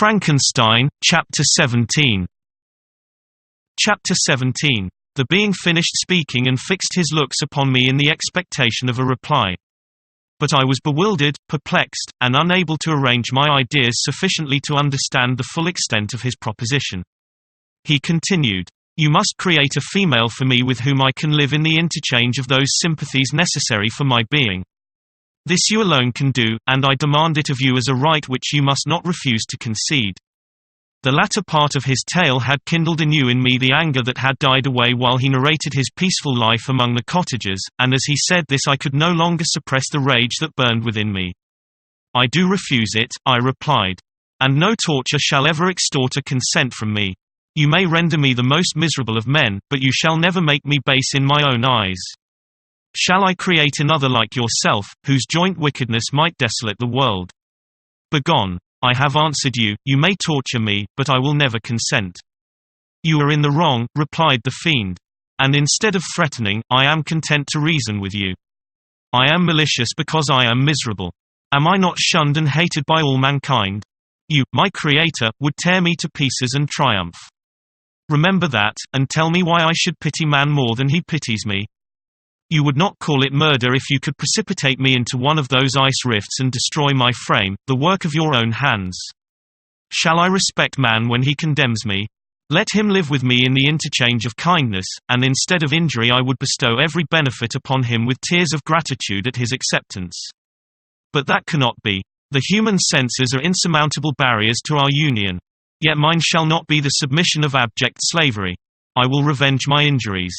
Frankenstein, Chapter 17. Chapter 17. The being finished speaking and fixed his looks upon me in the expectation of a reply. But I was bewildered, perplexed, and unable to arrange my ideas sufficiently to understand the full extent of his proposition. He continued, "You must create a female for me with whom I can live in the interchange of those sympathies necessary for my being. This you alone can do, and I demand it of you as a right which you must not refuse to concede." The latter part of his tale had kindled anew in me the anger that had died away while he narrated his peaceful life among the cottagers, and as he said this I could no longer suppress the rage that burned within me. "I do refuse it," I replied. "And no torture shall ever extort a consent from me. You may render me the most miserable of men, but you shall never make me base in my own eyes. Shall I create another like yourself, whose joint wickedness might desolate the world? Begone. I have answered you, you may torture me, but I will never consent." "You are in the wrong," replied the fiend. "And instead of threatening, I am content to reason with you. I am malicious because I am miserable. Am I not shunned and hated by all mankind? You, my creator, would tear me to pieces and triumph. Remember that, and tell me why I should pity man more than he pities me. You would not call it murder if you could precipitate me into one of those ice rifts and destroy my frame, the work of your own hands. Shall I respect man when he condemns me? Let him live with me in the interchange of kindness, and instead of injury I would bestow every benefit upon him with tears of gratitude at his acceptance. But that cannot be. The human senses are insurmountable barriers to our union. Yet mine shall not be the submission of abject slavery. I will revenge my injuries.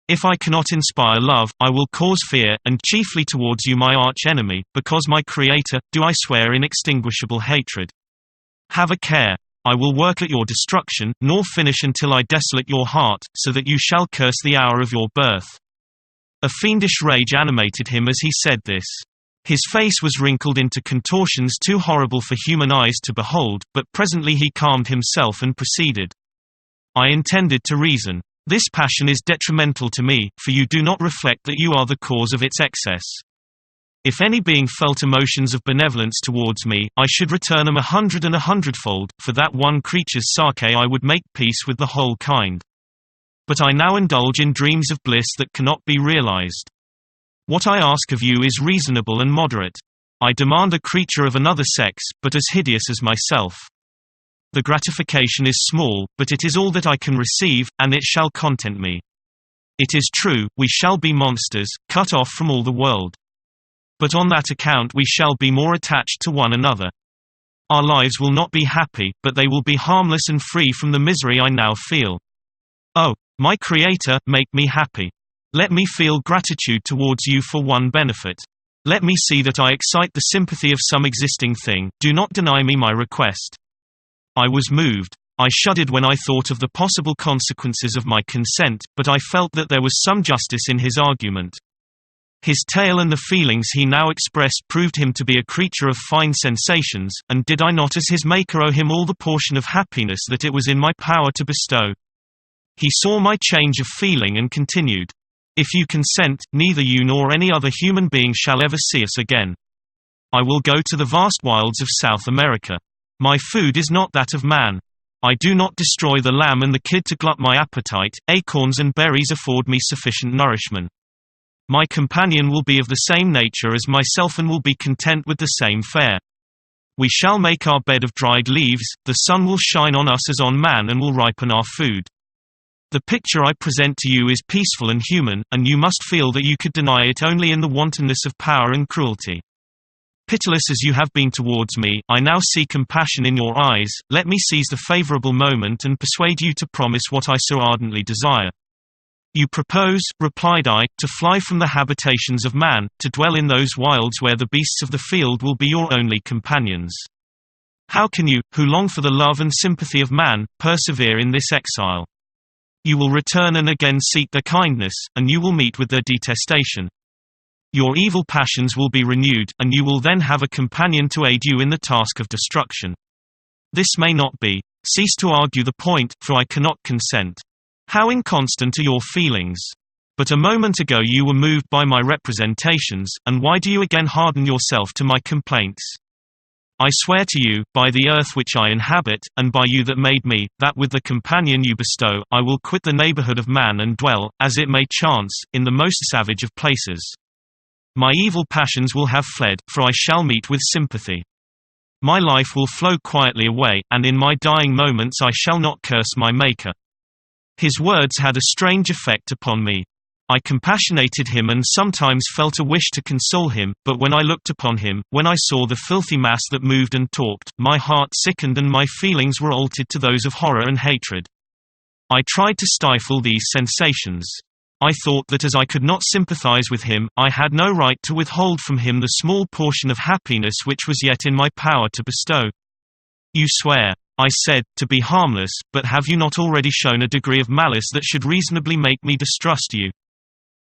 If I cannot inspire love, I will cause fear, and chiefly towards you my arch-enemy, because my Creator, do I swear inextinguishable hatred. Have a care. I will work at your destruction, nor finish until I desolate your heart, so that you shall curse the hour of your birth." A fiendish rage animated him as he said this. His face was wrinkled into contortions too horrible for human eyes to behold, but presently he calmed himself and proceeded. "I intended to reason. This passion is detrimental to me, for you do not reflect that you are the cause of its excess. If any being felt emotions of benevolence towards me, I should return them 100 and 100-fold, for that one creature's sake I would make peace with the whole kind. But I now indulge in dreams of bliss that cannot be realized. What I ask of you is reasonable and moderate. I demand a creature of another sex, but as hideous as myself. The gratification is small, but it is all that I can receive, and it shall content me. It is true, we shall be monsters, cut off from all the world. But on that account we shall be more attached to one another. Our lives will not be happy, but they will be harmless and free from the misery I now feel. Oh, my Creator, make me happy. Let me feel gratitude towards you for one benefit. Let me see that I excite the sympathy of some existing thing, do not deny me my request." I was moved. I shuddered when I thought of the possible consequences of my consent, but I felt that there was some justice in his argument. His tale and the feelings he now expressed proved him to be a creature of fine sensations, and did I not as his maker owe him all the portion of happiness that it was in my power to bestow? He saw my change of feeling and continued, "If you consent, neither you nor any other human being shall ever see us again. I will go to the vast wilds of South America. My food is not that of man. I do not destroy the lamb and the kid to glut my appetite, acorns and berries afford me sufficient nourishment. My companion will be of the same nature as myself and will be content with the same fare. We shall make our bed of dried leaves, the sun will shine on us as on man and will ripen our food. The picture I present to you is peaceful and human, and you must feel that you could deny it only in the wantonness of power and cruelty. Pitiless as you have been towards me, I now see compassion in your eyes, let me seize the favorable moment and persuade you to promise what I so ardently desire." "You propose," replied I, "to fly from the habitations of man, to dwell in those wilds where the beasts of the field will be your only companions. How can you, who long for the love and sympathy of man, persevere in this exile? You will return and again seek their kindness, and you will meet with their detestation. Your evil passions will be renewed, and you will then have a companion to aid you in the task of destruction. This may not be. Cease to argue the point, for I cannot consent. How inconstant are your feelings! But a moment ago you were moved by my representations, and why do you again harden yourself to my complaints? I swear to you, by the earth which I inhabit, and by you that made me, that with the companion you bestow, I will quit the neighborhood of man and dwell, as it may chance, in the most savage of places. My evil passions will have fled, for I shall meet with sympathy. My life will flow quietly away, and in my dying moments I shall not curse my Maker. His words had a strange effect upon me. I compassionated him and sometimes felt a wish to console him, but when I looked upon him, when I saw the filthy mass that moved and talked, my heart sickened and my feelings were altered to those of horror and hatred. I tried to stifle these sensations. I thought that as I could not sympathize with him, I had no right to withhold from him the small portion of happiness which was yet in my power to bestow. You swear, I said, to be harmless, but have you not already shown a degree of malice that should reasonably make me distrust you?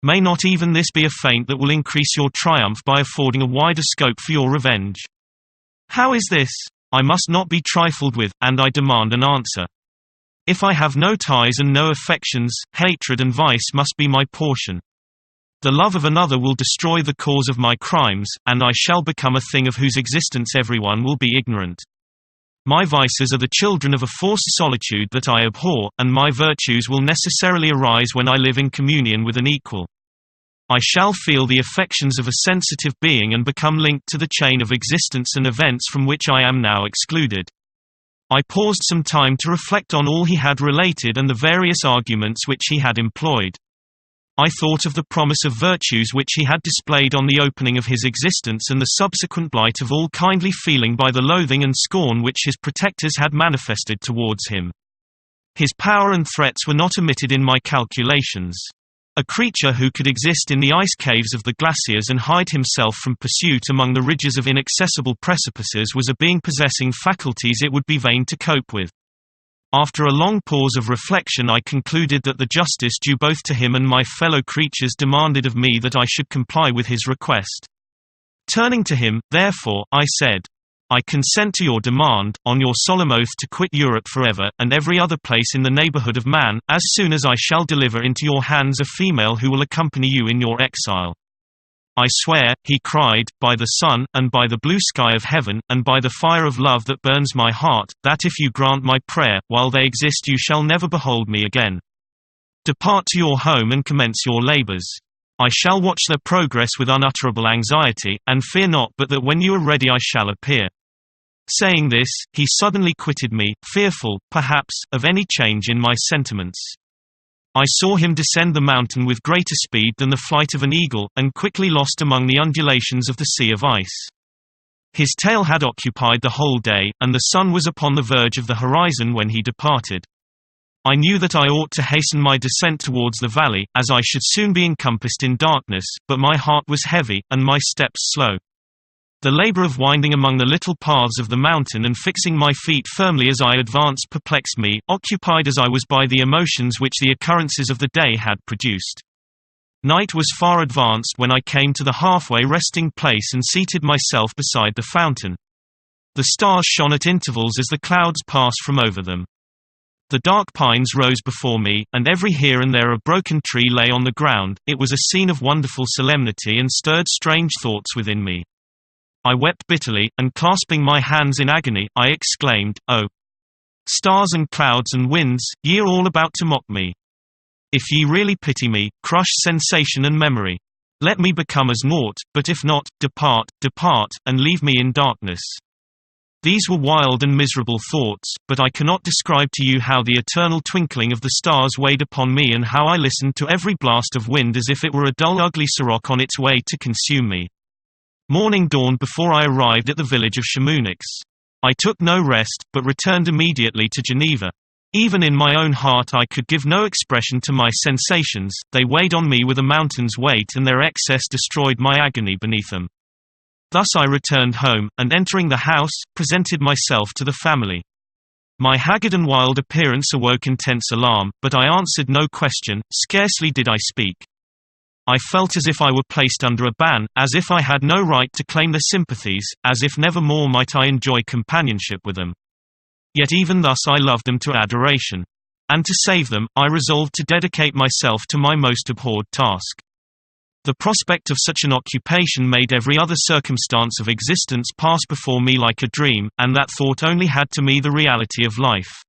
May not even this be a feint that will increase your triumph by affording a wider scope for your revenge? How is this? I must not be trifled with, and I demand an answer. If I have no ties and no affections, hatred and vice must be my portion. The love of another will destroy the cause of my crimes, and I shall become a thing of whose existence everyone will be ignorant. My vices are the children of a forced solitude that I abhor, and my virtues will necessarily arise when I live in communion with an equal. I shall feel the affections of a sensitive being and become linked to the chain of existence and events from which I am now excluded. I paused some time to reflect on all he had related and the various arguments which he had employed. I thought of the promise of virtues which he had displayed on the opening of his existence and the subsequent blight of all kindly feeling by the loathing and scorn which his protectors had manifested towards him. His power and threats were not omitted in my calculations. A creature who could exist in the ice caves of the glaciers and hide himself from pursuit among the ridges of inaccessible precipices was a being possessing faculties it would be vain to cope with. After a long pause of reflection, I concluded that the justice due both to him and my fellow creatures demanded of me that I should comply with his request. Turning to him, therefore, I said, I consent to your demand, on your solemn oath to quit Europe forever, and every other place in the neighborhood of man, as soon as I shall deliver into your hands a female who will accompany you in your exile. I swear, he cried, by the sun, and by the blue sky of heaven, and by the fire of love that burns my heart, that if you grant my prayer, while they exist you shall never behold me again. Depart to your home and commence your labors. I shall watch their progress with unutterable anxiety, and fear not but that when you are ready I shall appear. Saying this, he suddenly quitted me, fearful, perhaps, of any change in my sentiments. I saw him descend the mountain with greater speed than the flight of an eagle, and quickly lost among the undulations of the sea of ice. His tale had occupied the whole day, and the sun was upon the verge of the horizon when he departed. I knew that I ought to hasten my descent towards the valley, as I should soon be encompassed in darkness, but my heart was heavy, and my steps slow. The labor of winding among the little paths of the mountain and fixing my feet firmly as I advanced perplexed me, occupied as I was by the emotions which the occurrences of the day had produced. Night was far advanced when I came to the halfway resting place and seated myself beside the fountain. The stars shone at intervals as the clouds passed from over them. The dark pines rose before me, and every here and there a broken tree lay on the ground. It was a scene of wonderful solemnity and stirred strange thoughts within me. I wept bitterly, and clasping my hands in agony, I exclaimed, "Oh! Stars and clouds and winds, ye are all about to mock me. If ye really pity me, crush sensation and memory. Let me become as naught, but if not, depart, depart, and leave me in darkness." These were wild and miserable thoughts, but I cannot describe to you how the eternal twinkling of the stars weighed upon me and how I listened to every blast of wind as if it were a dull ugly siroc on its way to consume me. Morning dawned before I arrived at the village of Chamonix. I took no rest, but returned immediately to Geneva. Even in my own heart I could give no expression to my sensations, they weighed on me with a mountain's weight and their excess destroyed my agony beneath them. Thus I returned home, and entering the house, presented myself to the family. My haggard and wild appearance awoke intense alarm, but I answered no question, scarcely did I speak. I felt as if I were placed under a ban, as if I had no right to claim their sympathies, as if never more might I enjoy companionship with them. Yet even thus I loved them to adoration. And to save them, I resolved to dedicate myself to my most abhorred task. The prospect of such an occupation made every other circumstance of existence pass before me like a dream, and that thought only had to me the reality of life.